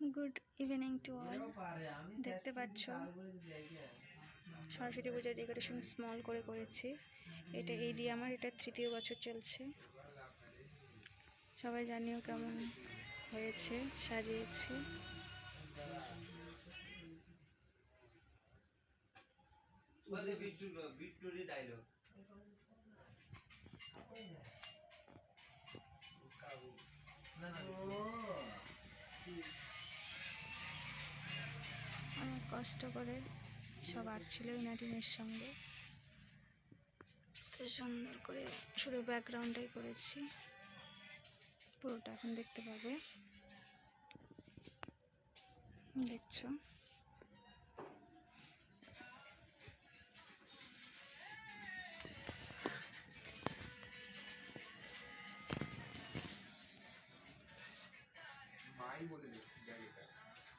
Good evening to all. দেখতে পাচ্ছ সরস্বতী পূজার ডেকোরেশন স্মল করে করেছি। এটা এই দিয়ে আমার এটা 3য় বছর চলছে। সবাই জানিও কেমন হয়েছে, সাজিয়েছি। অনেক কষ্ট করে সব আসছিল ইনাটিনের সঙ্গে, তো সুন্দর করে শুধু ব্যাকগ্রাউন্ডটাই করেছি। পুরোটা এখন দেখতে পাবে, দেখছো। মাই বলে